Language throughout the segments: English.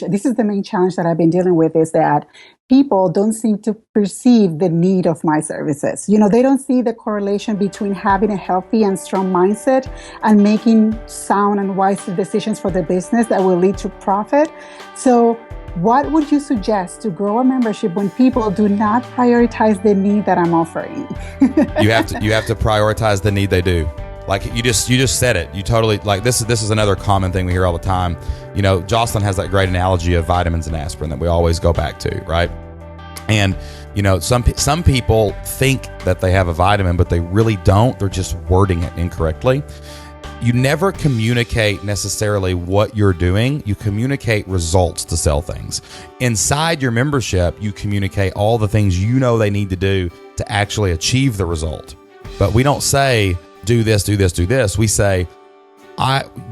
This is the main challenge that I've been dealing with, is that people don't seem to perceive the need of my services. They don't see the correlation between having a healthy and strong mindset and making sound and wise decisions for the business that will lead to profit. So what would you suggest to grow a membership when people do not prioritize the need that I'm offering? You have to prioritize the need they do. Like you just said it. You totally, like, this is another common thing we hear all the time. Jocelyn has that great analogy of vitamins and aspirin that we always go back to, right? And some people think that they have a vitamin, but they really don't. They're just wording it incorrectly. You never communicate necessarily what you're doing. You communicate results to sell things. Inside your membership, you communicate all the things they need to do to actually achieve the result. But we don't say, do this, do this, do this. We say,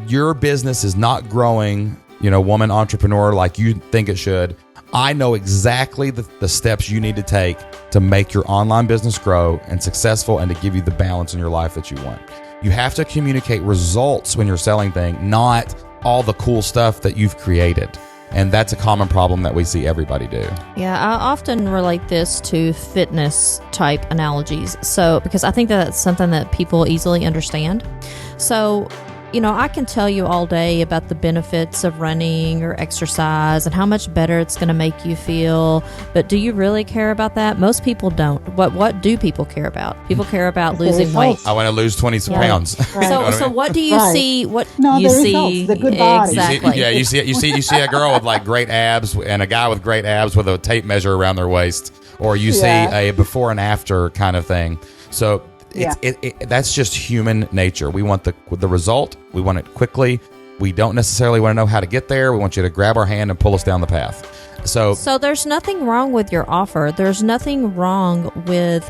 your business is not growing, woman entrepreneur, like you think it should. I know exactly the steps you need to take to make your online business grow and successful and to give you the balance in your life that you want. You have to communicate results when you're selling things, not all the cool stuff that you've created. And that's a common problem that we see everybody do. Yeah, I often relate this to fitness type analogies. So, because I think that's something that people easily understand. So, I can tell you all day about the benefits of running or exercise and how much better it's going to make you feel. But do you really care about that? Most people don't. What do people care about? People care about losing weight. I want to lose 20 pounds. Right. So what do you see? What you the see? Results, the good body. Exactly. You see a girl with like great abs and a guy with great abs with a tape measure around their waist, or you see a before and after kind of thing. So that's just human nature. We want the result. We want it quickly. We don't necessarily want to know how to get there. We want you to grab our hand and pull us down the path. So there's nothing wrong with your offer. There's nothing wrong with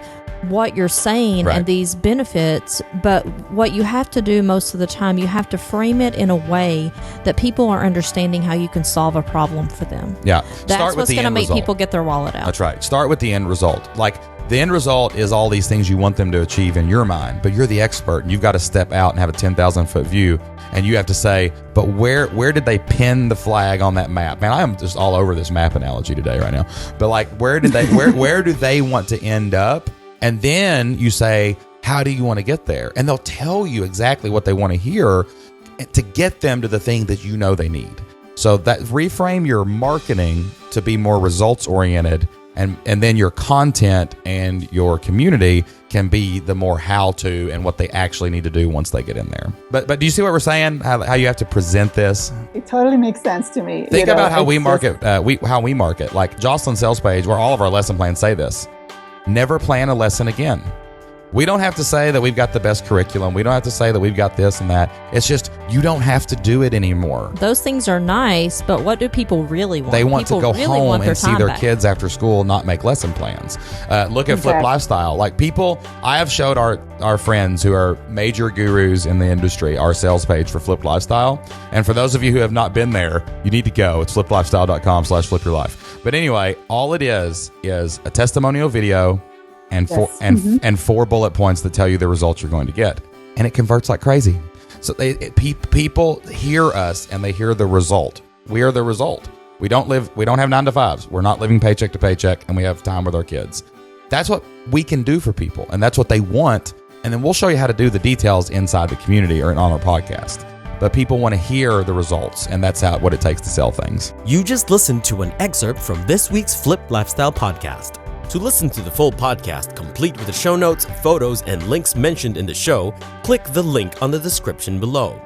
what you're saying and these benefits. But what you have to do most of the time, you have to frame it in a way that people are understanding how you can solve a problem for them. Yeah. That's what's going to make people get their wallet out. That's right. Start with the end result. Like, the end result is all these things you want them to achieve in your mind, but you're the expert and you've got to step out and have a 10,000 foot view, and you have to say, but where did they pin the flag on that map? Man, I am just all over this map analogy today right now. But like, where do they want to end up? And then you say, how do you want to get there? And they'll tell you exactly what they want to hear to get them to the thing that they need. So that reframe your marketing to be more results oriented. And then your content and your community can be the more how-to and what they actually need to do once they get in there. But do you see what we're saying? How you have to present this? It totally makes sense to me. Think about how we market. How we market. Like Jocelyn's sales page, where all of our lesson plans say this: never plan a lesson again. We don't have to say that we've got the best curriculum. We don't have to say that we've got this and that. It's just, you don't have to do it anymore. Those things are nice, but what do people really want? They want to go home and see their kids after school, not make lesson plans. Look at Flip Lifestyle. Like people, I have showed our friends who are major gurus in the industry our sales page for Flip Lifestyle. And for those of you who have not been there, you need to go. It's fliplifestyle.com/flipyourlife. But anyway, all it is a testimonial video and and 4 bullet points that tell you the results you're going to get, and it converts like crazy. So people hear us and they hear the result. We are the result. We don't have 9-to-5s. We're not living paycheck to paycheck, and we have time with our kids. That's what we can do for people, and that's what they want. And then we'll show you how to do the details inside the community or on our podcast. But people want to hear the results, and that's what it takes to sell things. You just listened to an excerpt from this week's Flip Lifestyle podcast. To listen to the full podcast, complete with the show notes, photos, and links mentioned in the show, click the link on the description below.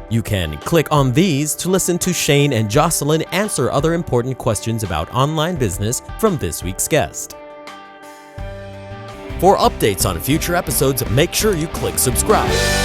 You can click on these to listen to Shane and Jocelyn answer other important questions about online business from this week's guest. For updates on future episodes, make sure you click subscribe.